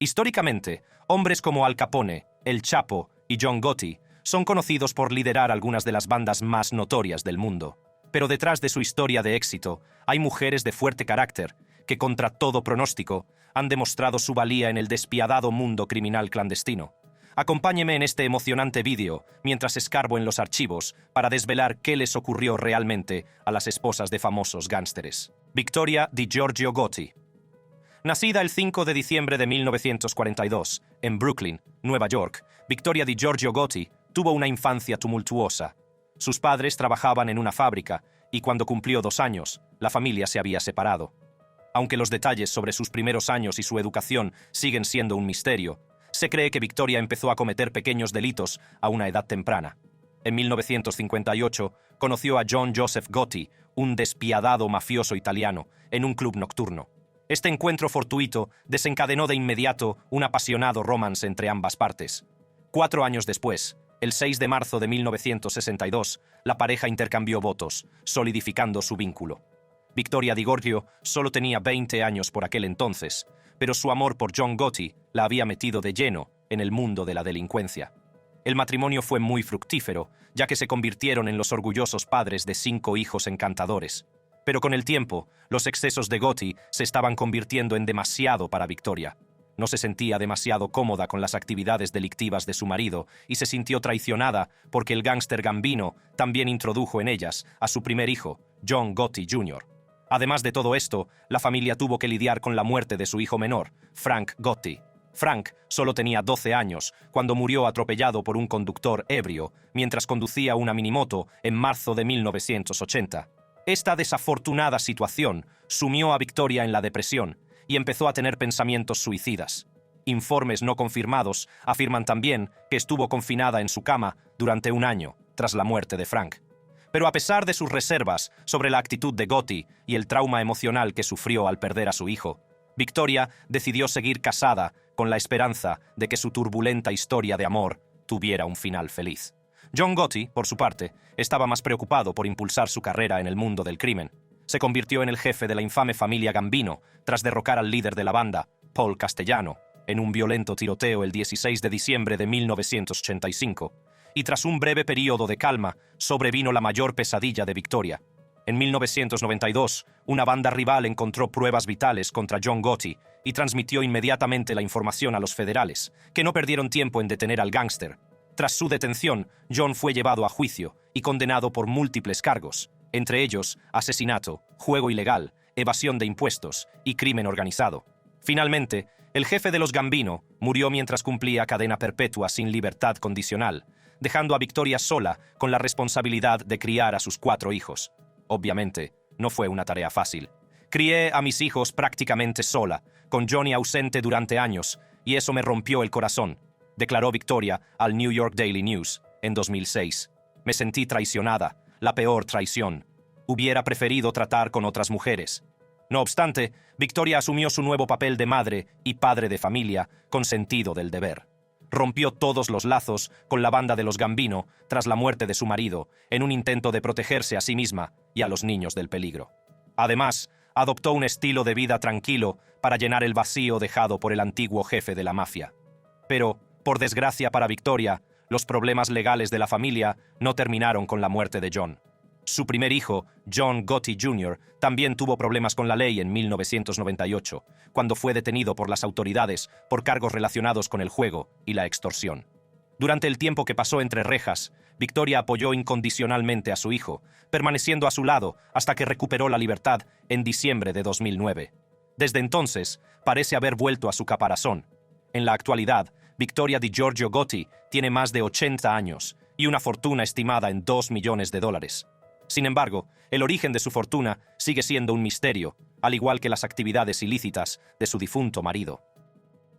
Históricamente, hombres como Al Capone, El Chapo y John Gotti son conocidos por liderar algunas de las bandas más notorias del mundo. Pero detrás de su historia de éxito, hay mujeres de fuerte carácter que, contra todo pronóstico, han demostrado su valía en el despiadado mundo criminal clandestino. Acompáñeme en este emocionante vídeo mientras escarbo en los archivos para desvelar qué les ocurrió realmente a las esposas de famosos gángsteres. Victoria DiGiorgio Gotti. Nacida el 5 de diciembre de 1942, en Brooklyn, Nueva York, Victoria DiGiorgio Gotti tuvo una infancia tumultuosa. Sus padres trabajaban en una fábrica y cuando cumplió 2 años, la familia se había separado. Aunque los detalles sobre sus primeros años y su educación siguen siendo un misterio, se cree que Victoria empezó a cometer pequeños delitos a una edad temprana. En 1958, conoció a John Joseph Gotti, un despiadado mafioso italiano, en un club nocturno. Este encuentro fortuito desencadenó de inmediato un apasionado romance entre ambas partes. 4 años después, el 6 de marzo de 1962, la pareja intercambió votos, solidificando su vínculo. Victoria DiGiorgio solo tenía 20 años por aquel entonces, pero su amor por John Gotti la había metido de lleno en el mundo de la delincuencia. El matrimonio fue muy fructífero, ya que se convirtieron en los orgullosos padres de 5 hijos encantadores. Pero con el tiempo, los excesos de Gotti se estaban convirtiendo en demasiado para Victoria. No se sentía demasiado cómoda con las actividades delictivas de su marido y se sintió traicionada porque el gángster Gambino también introdujo en ellas a su primer hijo, John Gotti Jr. Además de todo esto, la familia tuvo que lidiar con la muerte de su hijo menor, Frank Gotti. Frank solo tenía 12 años cuando murió atropellado por un conductor ebrio mientras conducía una minimoto en marzo de 1980. Esta desafortunada situación sumió a Victoria en la depresión y empezó a tener pensamientos suicidas. Informes no confirmados afirman también que estuvo confinada en su cama durante 1 año tras la muerte de Frank. Pero a pesar de sus reservas sobre la actitud de Gotti y el trauma emocional que sufrió al perder a su hijo, Victoria decidió seguir casada con la esperanza de que su turbulenta historia de amor tuviera un final feliz. John Gotti, por su parte, estaba más preocupado por impulsar su carrera en el mundo del crimen. Se convirtió en el jefe de la infame familia Gambino tras derrocar al líder de la banda, Paul Castellano, en un violento tiroteo el 16 de diciembre de 1985. Y tras un breve periodo de calma, sobrevino la mayor pesadilla de Victoria. En 1992, una banda rival encontró pruebas vitales contra John Gotti y transmitió inmediatamente la información a los federales, que no perdieron tiempo en detener al gángster. Tras su detención, John fue llevado a juicio y condenado por múltiples cargos, entre ellos asesinato, juego ilegal, evasión de impuestos y crimen organizado. Finalmente, el jefe de los Gambino murió mientras cumplía cadena perpetua sin libertad condicional, dejando a Victoria sola con la responsabilidad de criar a sus 4 hijos. Obviamente, no fue una tarea fácil. Crié a mis hijos prácticamente sola, con Johnny ausente durante años, y eso me rompió el corazón, declaró Victoria al New York Daily News en 2006. Me sentí traicionada, la peor traición. Hubiera preferido tratar con otras mujeres. No obstante, Victoria asumió su nuevo papel de madre y padre de familia con sentido del deber. Rompió todos los lazos con la banda de los Gambino tras la muerte de su marido, en un intento de protegerse a sí misma y a los niños del peligro. Además, adoptó un estilo de vida tranquilo para llenar el vacío dejado por el antiguo jefe de la mafia. Pero, por desgracia para Victoria, los problemas legales de la familia no terminaron con la muerte de John. Su primer hijo, John Gotti Jr., también tuvo problemas con la ley en 1998, cuando fue detenido por las autoridades por cargos relacionados con el juego y la extorsión. Durante el tiempo que pasó entre rejas, Victoria apoyó incondicionalmente a su hijo, permaneciendo a su lado hasta que recuperó la libertad en diciembre de 2009. Desde entonces, parece haber vuelto a su caparazón. En la actualidad, Victoria DiGiorgio Gotti tiene más de 80 años y una fortuna estimada en $2 millones. Sin embargo, el origen de su fortuna sigue siendo un misterio, al igual que las actividades ilícitas de su difunto marido.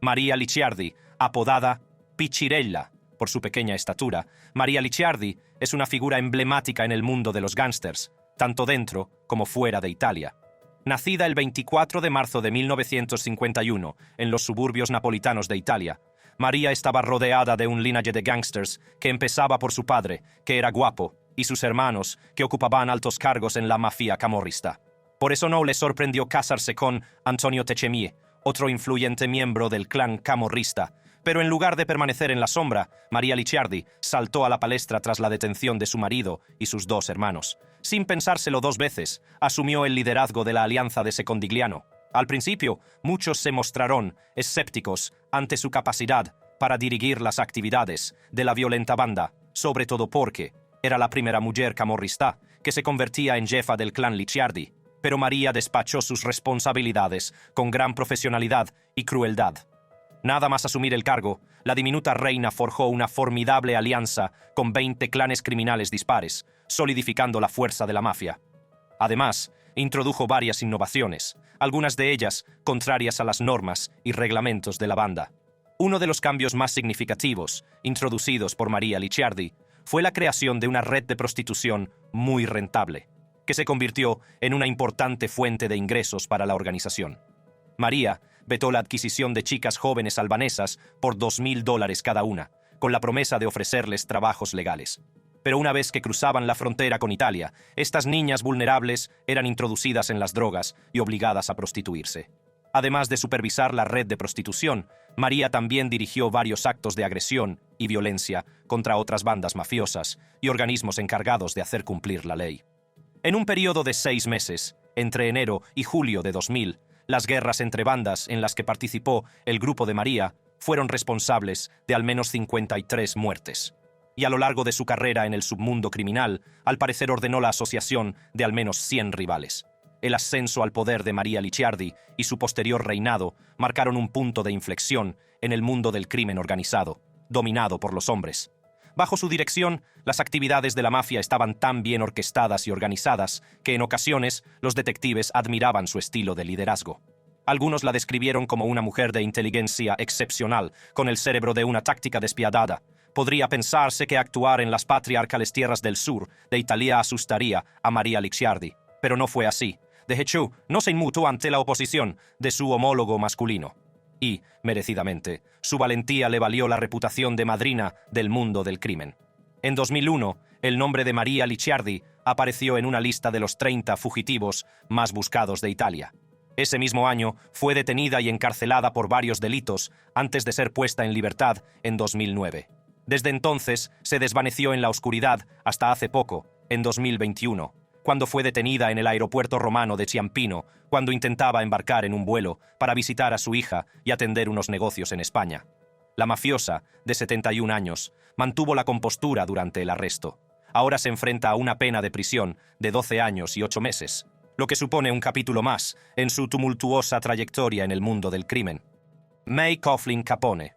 Maria Licciardi, apodada Pichirella por su pequeña estatura, Maria Licciardi es una figura emblemática en el mundo de los gángsters, tanto dentro como fuera de Italia. Nacida el 24 de marzo de 1951 en los suburbios napolitanos de Italia, María estaba rodeada de un linaje de gángsters que empezaba por su padre, que era guapo, y sus hermanos, que ocupaban altos cargos en la mafia camorrista. Por eso no le sorprendió casarse con Antonio Techemie, otro influyente miembro del clan camorrista, pero en lugar de permanecer en la sombra, Maria Licciardi saltó a la palestra tras la detención de su marido y sus dos hermanos. Sin pensárselo dos veces, asumió el liderazgo de la alianza de Secondigliano. Al principio, muchos se mostraron escépticos ante su capacidad para dirigir las actividades de la violenta banda, sobre todo porque era la primera mujer camorrista que se convertía en jefa del clan Licciardi, pero María despachó sus responsabilidades con gran profesionalidad y crueldad. Nada más asumir el cargo, la diminuta reina forjó una formidable alianza con 20 clanes criminales dispares, solidificando la fuerza de la mafia. Además, introdujo varias innovaciones, algunas de ellas contrarias a las normas y reglamentos de la banda. Uno de los cambios más significativos introducidos por Maria Licciardi fue la creación de una red de prostitución muy rentable, que se convirtió en una importante fuente de ingresos para la organización. María vetó la adquisición de chicas jóvenes albanesas por $2,000 cada una, con la promesa de ofrecerles trabajos legales. Pero una vez que cruzaban la frontera con Italia, estas niñas vulnerables eran introducidas en las drogas y obligadas a prostituirse. Además de supervisar la red de prostitución, María también dirigió varios actos de agresión y violencia contra otras bandas mafiosas y organismos encargados de hacer cumplir la ley. En un periodo de 6 meses, entre enero y julio de 2000, las guerras entre bandas en las que participó el grupo de María fueron responsables de al menos 53 muertes. Y a lo largo de su carrera en el submundo criminal, al parecer ordenó la asociación de al menos 100 rivales. El ascenso al poder de Maria Licciardi y su posterior reinado marcaron un punto de inflexión en el mundo del crimen organizado, dominado por los hombres. Bajo su dirección, las actividades de la mafia estaban tan bien orquestadas y organizadas que en ocasiones los detectives admiraban su estilo de liderazgo. Algunos la describieron como una mujer de inteligencia excepcional, con el cerebro de una táctica despiadada. Podría pensarse que actuar en las patriarcales tierras del sur de Italia asustaría a Maria Licciardi, pero no fue así. De hecho, no se inmutó ante la oposición de su homólogo masculino. Y, merecidamente, su valentía le valió la reputación de madrina del mundo del crimen. En 2001, el nombre de Maria Licciardi apareció en una lista de los 30 fugitivos más buscados de Italia. Ese mismo año fue detenida y encarcelada por varios delitos antes de ser puesta en libertad en 2009. Desde entonces se desvaneció en la oscuridad hasta hace poco, en 2021, cuando fue detenida en el aeropuerto romano de Ciampino, cuando intentaba embarcar en un vuelo para visitar a su hija y atender unos negocios en España. La mafiosa, de 71 años, mantuvo la compostura durante el arresto. Ahora se enfrenta a una pena de prisión de 12 años y 8 meses, lo que supone un capítulo más en su tumultuosa trayectoria en el mundo del crimen. May Coughlin Capone.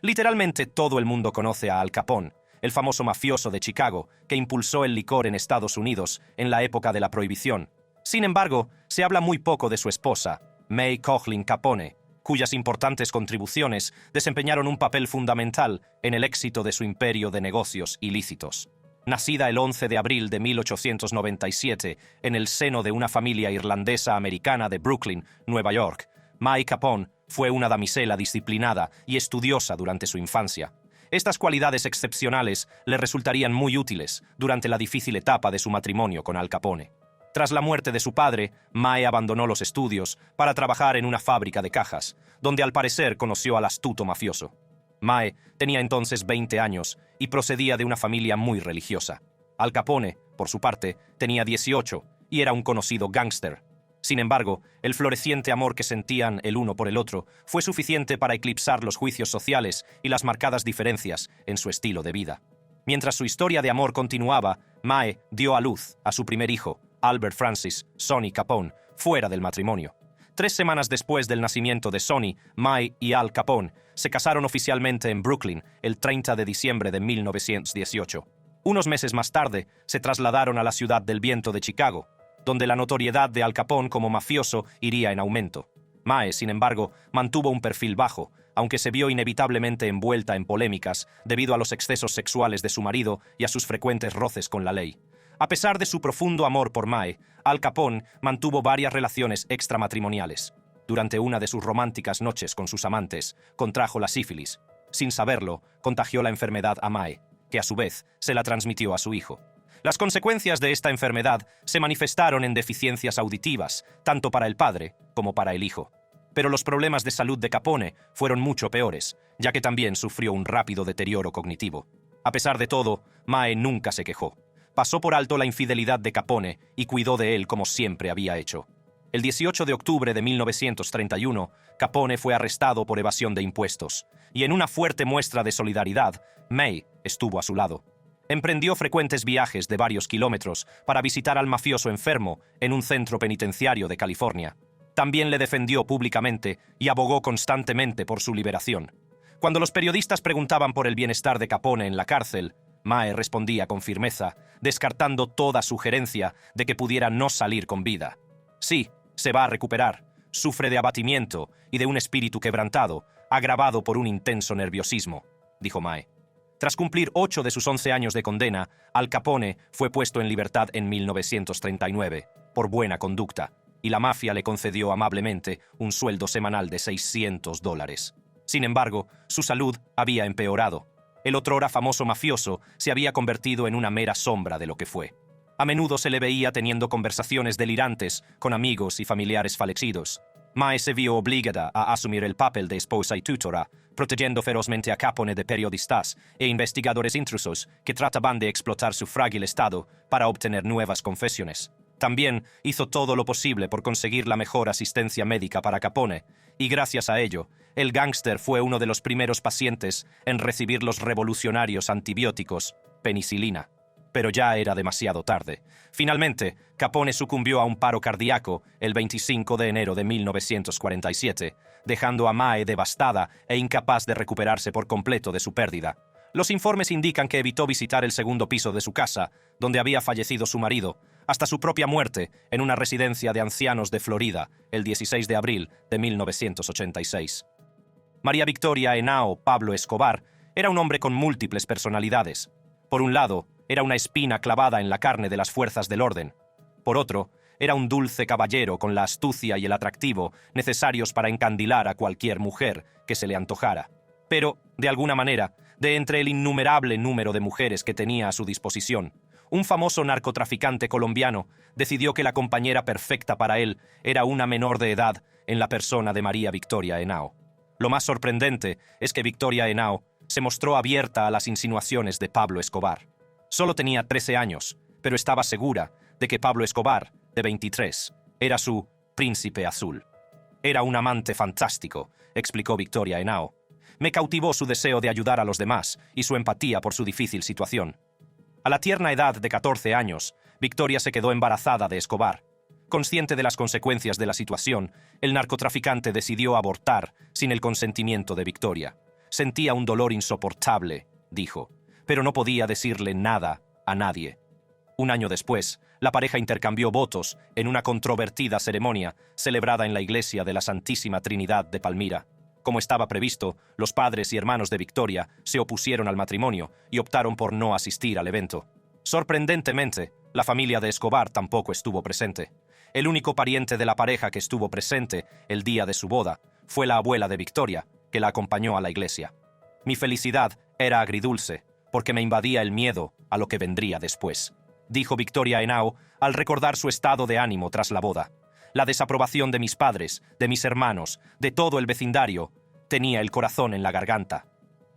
Literalmente todo el mundo conoce a Al Capone, el famoso mafioso de Chicago que impulsó el licor en Estados Unidos en la época de la Prohibición. Sin embargo, se habla muy poco de su esposa, May Coughlin Capone, cuyas importantes contribuciones desempeñaron un papel fundamental en el éxito de su imperio de negocios ilícitos. Nacida el 11 de abril de 1897 en el seno de una familia irlandesa-americana de Brooklyn, Nueva York, May Capone fue una damisela disciplinada y estudiosa durante su infancia. Estas cualidades excepcionales le resultarían muy útiles durante la difícil etapa de su matrimonio con Al Capone. Tras la muerte de su padre, May abandonó los estudios para trabajar en una fábrica de cajas, donde al parecer conoció al astuto mafioso. May tenía entonces 20 años y procedía de una familia muy religiosa. Al Capone, por su parte, tenía 18 y era un conocido gángster. Sin embargo, el floreciente amor que sentían el uno por el otro fue suficiente para eclipsar los juicios sociales y las marcadas diferencias en su estilo de vida. Mientras su historia de amor continuaba, May dio a luz a su primer hijo, Albert Francis Sonny Capone, fuera del matrimonio. 3 semanas después del nacimiento de Sonny, May y Al Capone se casaron oficialmente en Brooklyn el 30 de diciembre de 1918. Unos meses más tarde, se trasladaron a la ciudad del viento de Chicago, donde la notoriedad de Al Capone como mafioso iría en aumento. May, sin embargo, mantuvo un perfil bajo, aunque se vio inevitablemente envuelta en polémicas debido a los excesos sexuales de su marido y a sus frecuentes roces con la ley. A pesar de su profundo amor por May, Al Capone mantuvo varias relaciones extramatrimoniales. Durante una de sus románticas noches con sus amantes, contrajo la sífilis. Sin saberlo, contagió la enfermedad a May, que a su vez se la transmitió a su hijo. Las consecuencias de esta enfermedad se manifestaron en deficiencias auditivas, tanto para el padre como para el hijo. Pero los problemas de salud de Capone fueron mucho peores, ya que también sufrió un rápido deterioro cognitivo. A pesar de todo, Mae nunca se quejó. Pasó por alto la infidelidad de Capone y cuidó de él como siempre había hecho. El 18 de octubre de 1931, Capone fue arrestado por evasión de impuestos, y en una fuerte muestra de solidaridad, May estuvo a su lado. Emprendió frecuentes viajes de varios kilómetros para visitar al mafioso enfermo en un centro penitenciario de California. También le defendió públicamente y abogó constantemente por su liberación. Cuando los periodistas preguntaban por el bienestar de Capone en la cárcel, Mae respondía con firmeza, descartando toda sugerencia de que pudiera no salir con vida. Sí, se va a recuperar. Sufre de abatimiento y de un espíritu quebrantado, agravado por un intenso nerviosismo, dijo Mae. Tras cumplir 8 de sus 11 años de condena, Al Capone fue puesto en libertad en 1939, por buena conducta, y la mafia le concedió amablemente un sueldo semanal de $600. Sin embargo, su salud había empeorado. El otrora famoso mafioso se había convertido en una mera sombra de lo que fue. A menudo se le veía teniendo conversaciones delirantes con amigos y familiares fallecidos. Mae se vio obligada a asumir el papel de esposa y tutora, protegiendo ferozmente a Capone de periodistas e investigadores intrusos que trataban de explotar su frágil estado para obtener nuevas confesiones. También hizo todo lo posible por conseguir la mejor asistencia médica para Capone, y gracias a ello, el gángster fue uno de los primeros pacientes en recibir los revolucionarios antibióticos, penicilina. Pero ya era demasiado tarde. Finalmente, Capone sucumbió a un paro cardíaco el 25 de enero de 1947, dejando a Mae devastada e incapaz de recuperarse por completo de su pérdida. Los informes indican que evitó visitar el segundo piso de su casa, donde había fallecido su marido, hasta su propia muerte en una residencia de ancianos de Florida el 16 de abril de 1986. María Victoria Henao Pablo Escobar era un hombre con múltiples personalidades. Por un lado, era una espina clavada en la carne de las fuerzas del orden. Por otro, era un dulce caballero con la astucia y el atractivo necesarios para encandilar a cualquier mujer que se le antojara. Pero, de alguna manera, de entre el innumerable número de mujeres que tenía a su disposición, un famoso narcotraficante colombiano decidió que la compañera perfecta para él era una menor de edad en la persona de María Victoria Henao. Lo más sorprendente es que Victoria Henao se mostró abierta a las insinuaciones de Pablo Escobar. Solo tenía 13 años, pero estaba segura de que Pablo Escobar, de 23, era su príncipe azul. Era un amante fantástico, explicó Victoria Henao. Me cautivó su deseo de ayudar a los demás y su empatía por su difícil situación. A la tierna edad de 14 años, Victoria se quedó embarazada de Escobar. Consciente de las consecuencias de la situación, el narcotraficante decidió abortar sin el consentimiento de Victoria. Sentía un dolor insoportable, dijo, pero no podía decirle nada a nadie. Un año después, la pareja intercambió votos en una controvertida ceremonia celebrada en la iglesia de la Santísima Trinidad de Palmira. Como estaba previsto, los padres y hermanos de Victoria se opusieron al matrimonio y optaron por no asistir al evento. Sorprendentemente, la familia de Escobar tampoco estuvo presente. El único pariente de la pareja que estuvo presente el día de su boda fue la abuela de Victoria, que la acompañó a la iglesia. Mi felicidad era agridulce, porque me invadía el miedo a lo que vendría después, dijo Victoria Henao al recordar su estado de ánimo tras la boda. La desaprobación de mis padres, de mis hermanos, de todo el vecindario, tenía el corazón en la garganta.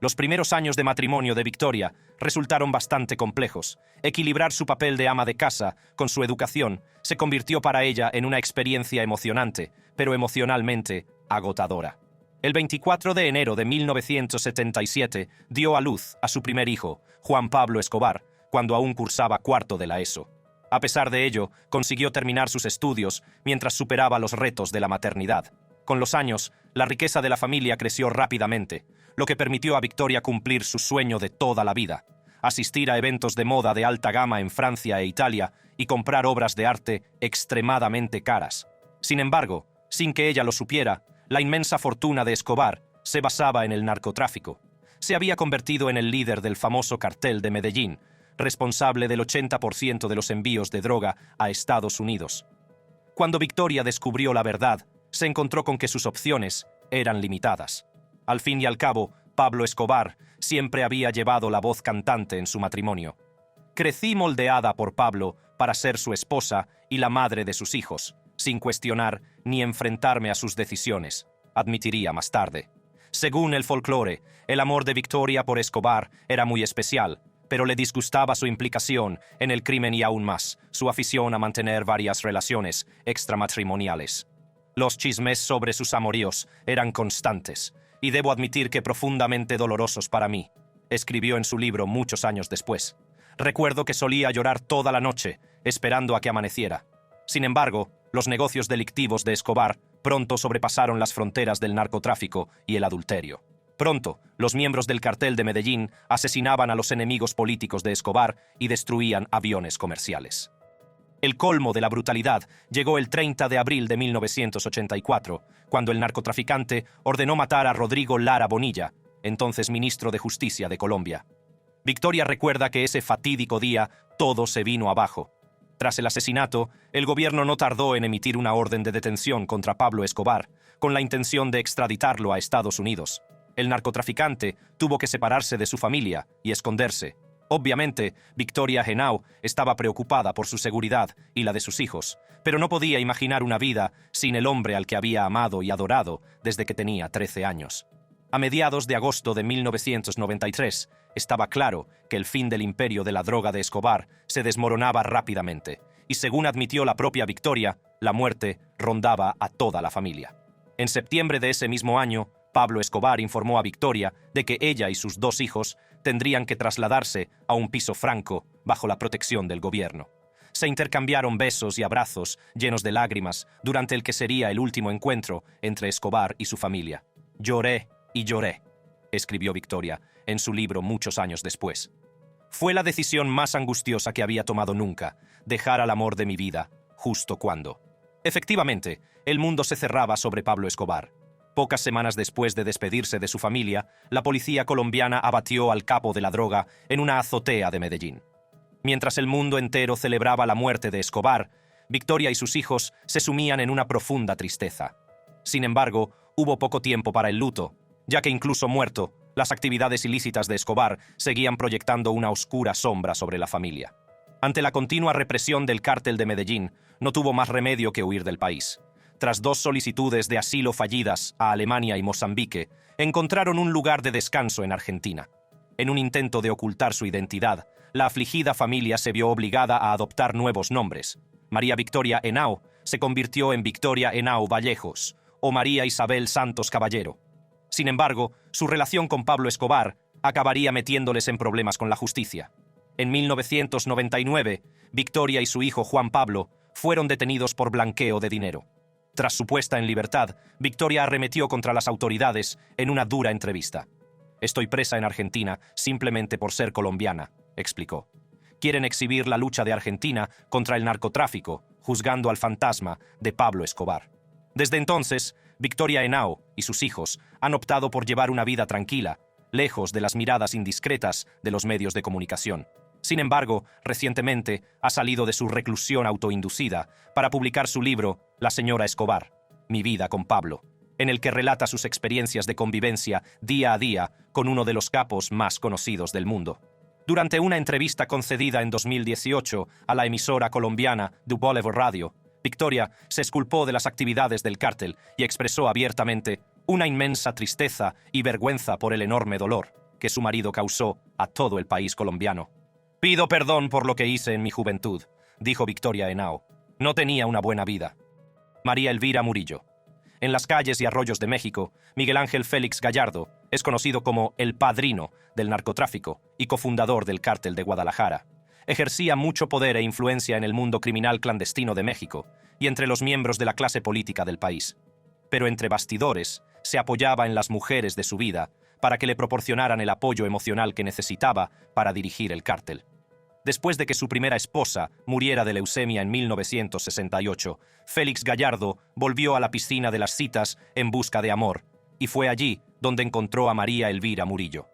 Los primeros años de matrimonio de Victoria resultaron bastante complejos. Equilibrar su papel de ama de casa con su educación se convirtió para ella en una experiencia emocionante, pero emocionalmente agotadora. El 24 de enero de 1977 dio a luz a su primer hijo, Juan Pablo Escobar, cuando aún cursaba cuarto de la ESO. A pesar de ello, consiguió terminar sus estudios mientras superaba los retos de la maternidad. Con los años, la riqueza de la familia creció rápidamente, lo que permitió a Victoria cumplir su sueño de toda la vida: asistir a eventos de moda de alta gama en Francia e Italia y comprar obras de arte extremadamente caras. Sin embargo, sin que ella lo supiera, la inmensa fortuna de Escobar se basaba en el narcotráfico. Se había convertido en el líder del famoso cartel de Medellín, responsable del 80% de los envíos de droga a Estados Unidos. Cuando Victoria descubrió la verdad, se encontró con que sus opciones eran limitadas. Al fin y al cabo, Pablo Escobar siempre había llevado la voz cantante en su matrimonio. Crecí moldeada por Pablo para ser su esposa y la madre de sus hijos, sin cuestionar ni enfrentarme a sus decisiones, admitiría más tarde. Según el folclore, el amor de Victoria por Escobar era muy especial, pero le disgustaba su implicación en el crimen y aún más, su afición a mantener varias relaciones extramatrimoniales. Los chismes sobre sus amoríos eran constantes, y debo admitir que profundamente dolorosos para mí, escribió en su libro muchos años después. Recuerdo que solía llorar toda la noche, esperando a que amaneciera. Sin embargo, los negocios delictivos de Escobar pronto sobrepasaron las fronteras del narcotráfico y el adulterio. Pronto, los miembros del cartel de Medellín asesinaban a los enemigos políticos de Escobar y destruían aviones comerciales. El colmo de la brutalidad llegó el 30 de abril de 1984, cuando el narcotraficante ordenó matar a Rodrigo Lara Bonilla, entonces ministro de Justicia de Colombia. Victoria recuerda que ese fatídico día todo se vino abajo. Tras el asesinato, el gobierno no tardó en emitir una orden de detención contra Pablo Escobar, con la intención de extraditarlo a Estados Unidos. El narcotraficante tuvo que separarse de su familia y esconderse. Obviamente, Victoria Henao estaba preocupada por su seguridad y la de sus hijos, pero no podía imaginar una vida sin el hombre al que había amado y adorado desde que tenía 13 años. A mediados de agosto de 1993, estaba claro que el fin del imperio de la droga de Escobar se desmoronaba rápidamente, y según admitió la propia Victoria, la muerte rondaba a toda la familia. En septiembre de ese mismo año, Pablo Escobar informó a Victoria de que ella y sus 2 hijos tendrían que trasladarse a un piso franco bajo la protección del gobierno. Se intercambiaron besos y abrazos llenos de lágrimas durante el que sería el último encuentro entre Escobar y su familia. Lloré y lloré, escribió Victoria en su libro muchos años después. Fue la decisión más angustiosa que había tomado nunca, dejar al amor de mi vida, justo cuando. Efectivamente, el mundo se cerraba sobre Pablo Escobar. Pocas semanas después de despedirse de su familia, la policía colombiana abatió al capo de la droga en una azotea de Medellín. Mientras el mundo entero celebraba la muerte de Escobar, Victoria y sus hijos se sumían en una profunda tristeza. Sin embargo, hubo poco tiempo para el luto, ya que incluso muerto, las actividades ilícitas de Escobar seguían proyectando una oscura sombra sobre la familia. Ante la continua represión del cártel de Medellín, no tuvo más remedio que huir del país. Tras 2 solicitudes de asilo fallidas a Alemania y Mozambique, encontraron un lugar de descanso en Argentina. En un intento de ocultar su identidad, la afligida familia se vio obligada a adoptar nuevos nombres. María Victoria Henao se convirtió en Victoria Henao Vallejos o María Isabel Santos Caballero. Sin embargo, su relación con Pablo Escobar acabaría metiéndoles en problemas con la justicia. En 1999, Victoria y su hijo Juan Pablo fueron detenidos por blanqueo de dinero. Tras su puesta en libertad, Victoria arremetió contra las autoridades en una dura entrevista. «Estoy presa en Argentina simplemente por ser colombiana», explicó. Quieren exhibir la lucha de Argentina contra el narcotráfico, juzgando al fantasma de Pablo Escobar. Desde entonces, Victoria Henao y sus hijos han optado por llevar una vida tranquila, lejos de las miradas indiscretas de los medios de comunicación. Sin embargo, recientemente ha salido de su reclusión autoinducida para publicar su libro La señora Escobar, Mi vida con Pablo, en el que relata sus experiencias de convivencia día a día con uno de los capos más conocidos del mundo. Durante una entrevista concedida en 2018 a la emisora colombiana Du Boulevard Radio, Victoria se exculpó de las actividades del cártel y expresó abiertamente una inmensa tristeza y vergüenza por el enorme dolor que su marido causó a todo el país colombiano. «Pido perdón por lo que hice en mi juventud», dijo Victoria Henao. «No tenía una buena vida». María Elvira Murillo. En las calles y arroyos de México, Miguel Ángel Félix Gallardo es conocido como el padrino del narcotráfico y cofundador del Cártel de Guadalajara. Ejercía mucho poder e influencia en el mundo criminal clandestino de México y entre los miembros de la clase política del país. Pero entre bastidores, se apoyaba en las mujeres de su vida para que le proporcionaran el apoyo emocional que necesitaba para dirigir el cártel. Después de que su primera esposa muriera de leucemia en 1968, Félix Gallardo volvió a la piscina de las citas en busca de amor, y fue allí donde encontró a María Elvira Murillo.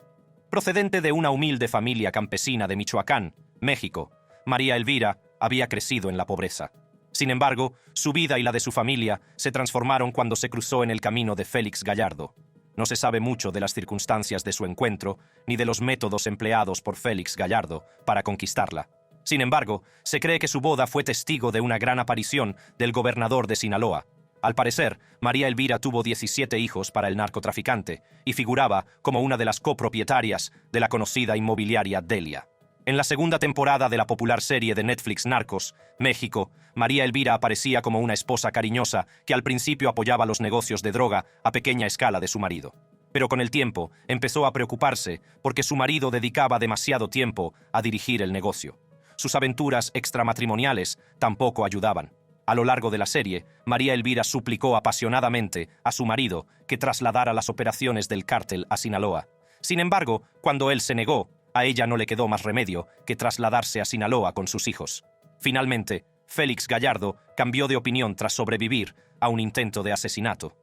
Procedente de una humilde familia campesina de Michoacán, México, María Elvira había crecido en la pobreza. Sin embargo, su vida y la de su familia se transformaron cuando se cruzó en el camino de Félix Gallardo. No se sabe mucho de las circunstancias de su encuentro, ni de los métodos empleados por Félix Gallardo para conquistarla. Sin embargo, se cree que su boda fue testigo de una gran aparición del gobernador de Sinaloa. Al parecer, María Elvira tuvo 17 hijos para el narcotraficante y figuraba como una de las copropietarias de la conocida inmobiliaria Delia. En la segunda temporada de la popular serie de Netflix Narcos, México, María Elvira aparecía como una esposa cariñosa que al principio apoyaba los negocios de droga a pequeña escala de su marido. Pero con el tiempo empezó a preocuparse porque su marido dedicaba demasiado tiempo a dirigir el negocio. Sus aventuras extramatrimoniales tampoco ayudaban. A lo largo de la serie, María Elvira suplicó apasionadamente a su marido que trasladara las operaciones del cártel a Sinaloa. Sin embargo, cuando él se negó, a ella no le quedó más remedio que trasladarse a Sinaloa con sus hijos. Finalmente, Félix Gallardo cambió de opinión tras sobrevivir a un intento de asesinato.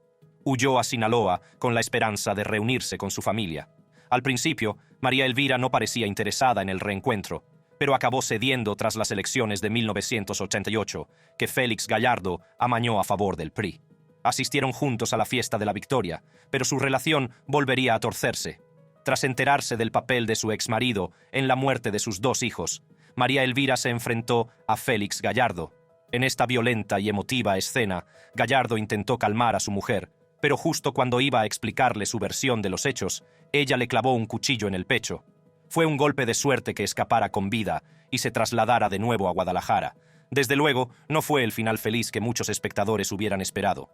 Huyó a Sinaloa con la esperanza de reunirse con su familia. Al principio, María Elvira no parecía interesada en el reencuentro, pero acabó cediendo tras las elecciones de 1988, que Félix Gallardo amañó a favor del PRI. Asistieron juntos a la fiesta de la victoria, pero su relación volvería a torcerse. Tras enterarse del papel de su exmarido en la muerte de sus 2 hijos, María Elvira se enfrentó a Félix Gallardo. En esta violenta y emotiva escena, Gallardo intentó calmar a su mujer, pero justo cuando iba a explicarle su versión de los hechos, ella le clavó un cuchillo en el pecho. Fue un golpe de suerte que escapara con vida y se trasladara de nuevo a Guadalajara. Desde luego, no fue el final feliz que muchos espectadores hubieran esperado.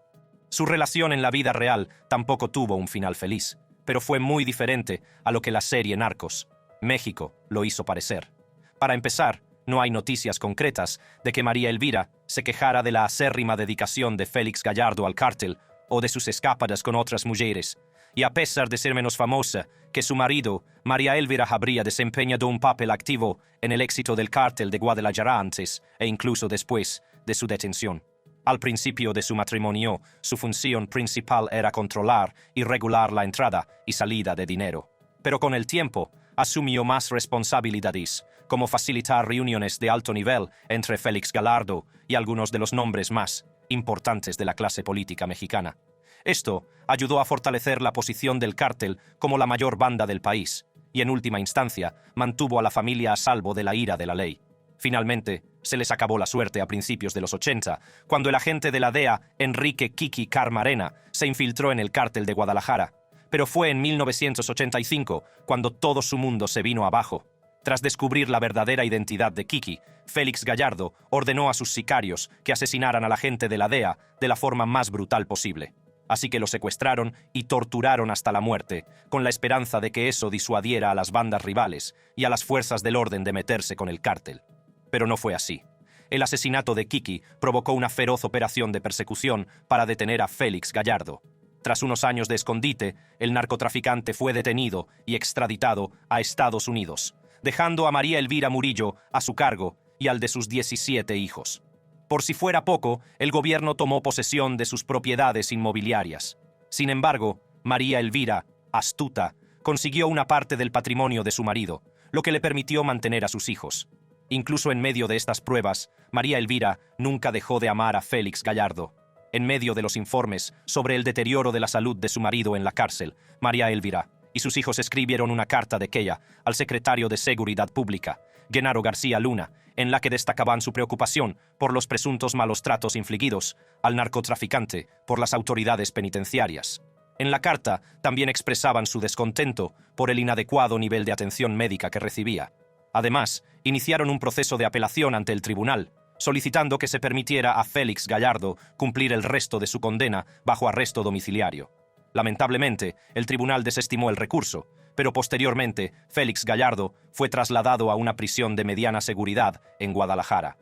Su relación en la vida real tampoco tuvo un final feliz, pero fue muy diferente a lo que la serie Narcos, México, lo hizo parecer. Para empezar, no hay noticias concretas de que María Elvira se quejara de la acérrima dedicación de Félix Gallardo al cártel o de sus escapadas con otras mujeres. Y a pesar de ser menos famosa que su marido, María Elvira habría desempeñado un papel activo en el éxito del cártel de Guadalajara antes e incluso después de su detención. Al principio de su matrimonio, su función principal era controlar y regular la entrada y salida de dinero. Pero con el tiempo, asumió más responsabilidades, como facilitar reuniones de alto nivel entre Félix Gallardo y algunos de los nombres más importantes de la clase política mexicana. Esto ayudó a fortalecer la posición del cártel como la mayor banda del país, y en última instancia mantuvo a la familia a salvo de la ira de la ley. Finalmente, se les acabó la suerte a principios de los 80, cuando el agente de la DEA, Enrique Kiki Carmarena, se infiltró en el cártel de Guadalajara. Pero fue en 1985 cuando todo su mundo se vino abajo. Tras descubrir la verdadera identidad de Kiki, Félix Gallardo ordenó a sus sicarios que asesinaran al agente de la DEA de la forma más brutal posible. Así que lo secuestraron y torturaron hasta la muerte, con la esperanza de que eso disuadiera a las bandas rivales y a las fuerzas del orden de meterse con el cártel. Pero no fue así. El asesinato de Kiki provocó una feroz operación de persecución para detener a Félix Gallardo. Tras unos años de escondite, el narcotraficante fue detenido y extraditado a Estados Unidos, dejando a María Elvira Murillo a su cargo y al de sus 17 hijos. Por si fuera poco, el gobierno tomó posesión de sus propiedades inmobiliarias. Sin embargo, María Elvira, astuta, consiguió una parte del patrimonio de su marido, lo que le permitió mantener a sus hijos. Incluso en medio de estas pruebas, María Elvira nunca dejó de amar a Félix Gallardo. En medio de los informes sobre el deterioro de la salud de su marido en la cárcel, María Elvira y sus hijos escribieron una carta de queja al secretario de Seguridad Pública, Genaro García Luna, en la que destacaban su preocupación por los presuntos malos tratos infligidos al narcotraficante por las autoridades penitenciarias. En la carta también expresaban su descontento por el inadecuado nivel de atención médica que recibía. Además, iniciaron un proceso de apelación ante el tribunal, solicitando que se permitiera a Félix Gallardo cumplir el resto de su condena bajo arresto domiciliario. Lamentablemente, el tribunal desestimó el recurso, pero posteriormente Félix Gallardo fue trasladado a una prisión de mediana seguridad en Guadalajara.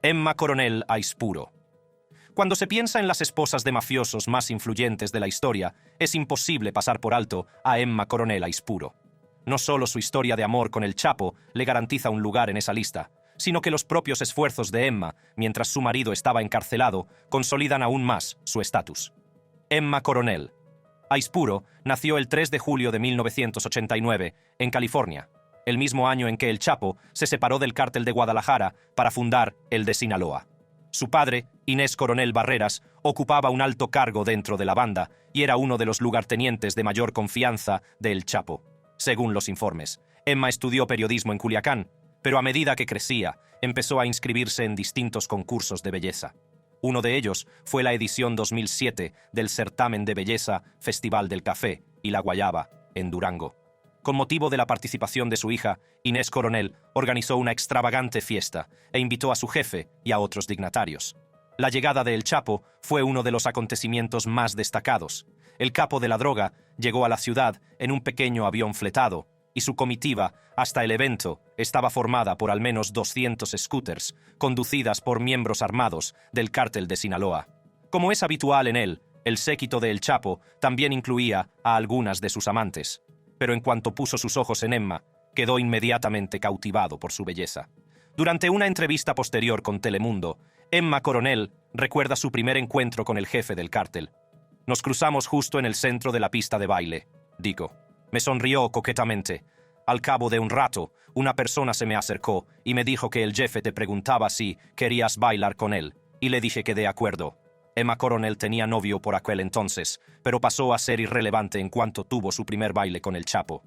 Emma Coronel Aispuro. Cuando se piensa en las esposas de mafiosos más influyentes de la historia, es imposible pasar por alto a Emma Coronel Aispuro. No solo su historia de amor con el Chapo le garantiza un lugar en esa lista, sino que los propios esfuerzos de Emma, mientras su marido estaba encarcelado, consolidan aún más su estatus. Emma Coronel Aispuro nació el 3 de julio de 1989 en California, el mismo año en que el Chapo se separó del cártel de Guadalajara para fundar el de Sinaloa. Su padre, Inés Coronel Barreras, ocupaba un alto cargo dentro de la banda y era uno de los lugartenientes de mayor confianza de El Chapo. Según los informes, Emma estudió periodismo en Culiacán, Pero a medida que crecía, empezó a inscribirse en distintos concursos de belleza. Uno de ellos fue la edición 2007 del certamen de belleza Festival del Café y la Guayaba, en Durango. Con motivo de la participación de su hija, Inés Coronel organizó una extravagante fiesta e invitó a su jefe y a otros dignatarios. La llegada de El Chapo fue uno de los acontecimientos más destacados. El capo de la droga llegó a la ciudad en un pequeño avión fletado, y su comitiva, hasta el evento, estaba formada por al menos 200 scooters, conducidas por miembros armados del cártel de Sinaloa. Como es habitual en él, el séquito de El Chapo también incluía a algunas de sus amantes. Pero en cuanto puso sus ojos en Emma, quedó inmediatamente cautivado por su belleza. Durante una entrevista posterior con Telemundo, Emma Coronel recuerda su primer encuentro con el jefe del cártel. Nos cruzamos justo en el centro de la pista de baile, dijo. Me sonrió coquetamente. Al cabo de un rato, una persona se me acercó y me dijo que el jefe te preguntaba si querías bailar con él, y le dije que de acuerdo. Emma Coronel tenía novio por aquel entonces, pero pasó a ser irrelevante en cuanto tuvo su primer baile con El Chapo.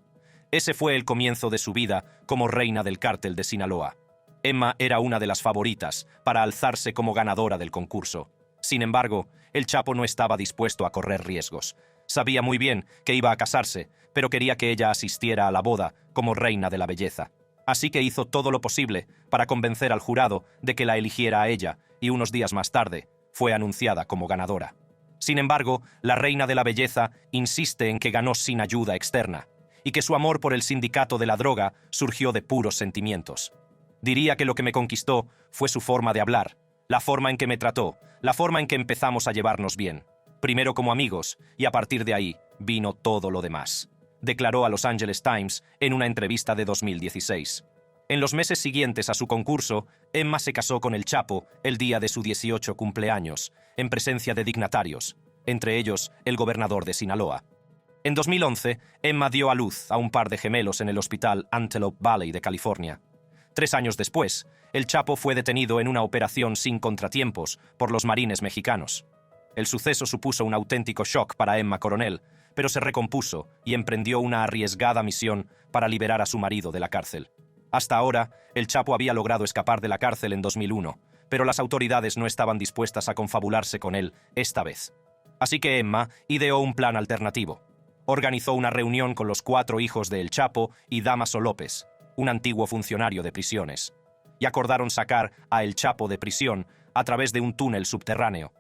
Ese fue el comienzo de su vida como reina del cártel de Sinaloa. Emma era una de las favoritas para alzarse como ganadora del concurso. Sin embargo, El Chapo no estaba dispuesto a correr riesgos. Sabía muy bien que iba a casarse, pero quería que ella asistiera a la boda como reina de la belleza. Así que hizo todo lo posible para convencer al jurado de que la eligiera a ella, y unos días más tarde fue anunciada como ganadora. Sin embargo, la reina de la belleza insiste en que ganó sin ayuda externa, y que su amor por el sindicato de la droga surgió de puros sentimientos. Diría que lo que me conquistó fue su forma de hablar, la forma en que me trató, la forma en que empezamos a llevarnos bien. Primero como amigos, y a partir de ahí vino todo lo demás, declaró a Los Angeles Times en una entrevista de 2016. En los meses siguientes a su concurso, Emma se casó con El Chapo el día de su 18 cumpleaños, en presencia de dignatarios, entre ellos el gobernador de Sinaloa. En 2011, Emma dio a luz a un par de gemelos en el hospital Antelope Valley de California. 3 años después, El Chapo fue detenido en una operación sin contratiempos por los marines mexicanos. El suceso supuso un auténtico shock para Emma Coronel, pero se recompuso y emprendió una arriesgada misión para liberar a su marido de la cárcel. Hasta ahora, El Chapo había logrado escapar de la cárcel en 2001, pero las autoridades no estaban dispuestas a confabularse con él esta vez. Así que Emma ideó un plan alternativo. Organizó una reunión con los 4 hijos de El Chapo y Damaso López, un antiguo funcionario de prisiones, y acordaron sacar a El Chapo de prisión a través de un túnel subterráneo.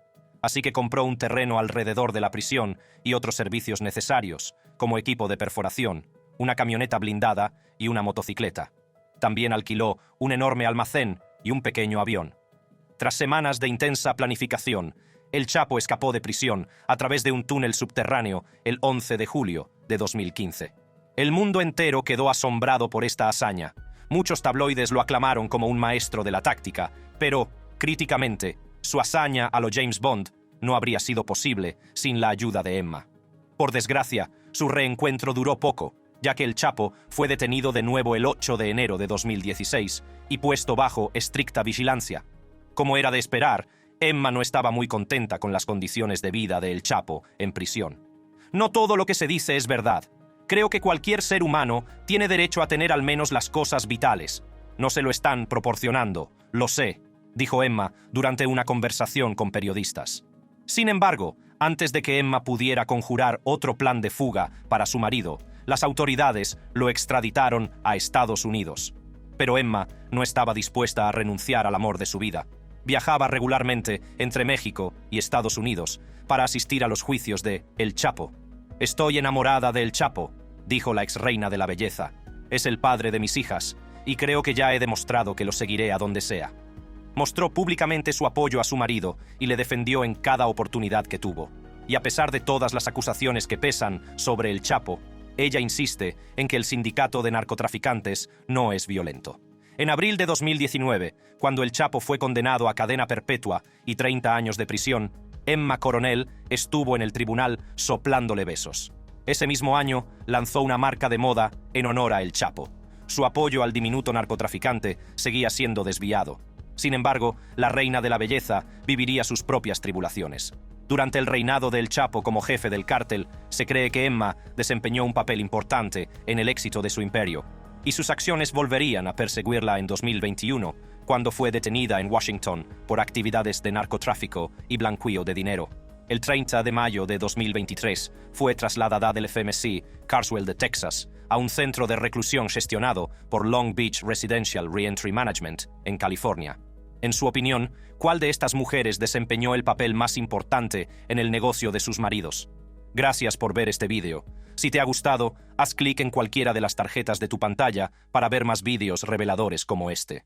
Así que compró un terreno alrededor de la prisión y otros servicios necesarios, como equipo de perforación, una camioneta blindada y una motocicleta. También alquiló un enorme almacén y un pequeño avión. Tras semanas de intensa planificación, El Chapo escapó de prisión a través de un túnel subterráneo el 11 de julio de 2015. El mundo entero quedó asombrado por esta hazaña. Muchos tabloides lo aclamaron como un maestro de la táctica, pero, críticamente, su hazaña a lo James Bond no habría sido posible sin la ayuda de Emma. Por desgracia, su reencuentro duró poco, ya que El Chapo fue detenido de nuevo el 8 de enero de 2016 y puesto bajo estricta vigilancia. Como era de esperar, Emma no estaba muy contenta con las condiciones de vida de El Chapo en prisión. No todo lo que se dice es verdad. Creo que cualquier ser humano tiene derecho a tener al menos las cosas vitales. No se lo están proporcionando, lo sé, dijo Emma durante una conversación con periodistas. Sin embargo, antes de que Emma pudiera conjurar otro plan de fuga para su marido, las autoridades lo extraditaron a Estados Unidos. Pero Emma no estaba dispuesta a renunciar al amor de su vida. Viajaba regularmente entre México y Estados Unidos para asistir a los juicios de El Chapo. Estoy enamorada de El Chapo, dijo la exreina de la belleza. Es el padre de mis hijas, y creo que ya he demostrado que lo seguiré a donde sea. Mostró públicamente su apoyo a su marido y le defendió en cada oportunidad que tuvo. Y a pesar de todas las acusaciones que pesan sobre El Chapo, ella insiste en que el sindicato de narcotraficantes no es violento. En abril de 2019, cuando El Chapo fue condenado a cadena perpetua y 30 años de prisión, Emma Coronel estuvo en el tribunal soplándole besos. Ese mismo año lanzó una marca de moda en honor a El Chapo. Su apoyo al diminuto narcotraficante seguía siendo desviado. Sin embargo, la reina de la belleza viviría sus propias tribulaciones. Durante el reinado de El Chapo como jefe del cártel, se cree que Emma desempeñó un papel importante en el éxito de su imperio. y sus acciones volverían a perseguirla en 2021, cuando fue detenida en Washington por actividades de narcotráfico y blanqueo de dinero. El 30 de mayo de 2023 fue trasladada del FMC Carswell de Texas a un centro de reclusión gestionado por Long Beach Residential Reentry Management, en California. En su opinión, ¿cuál de estas mujeres desempeñó el papel más importante en el negocio de sus maridos? Gracias por ver este vídeo. Si te ha gustado, haz clic en cualquiera de las tarjetas de tu pantalla para ver más vídeos reveladores como este.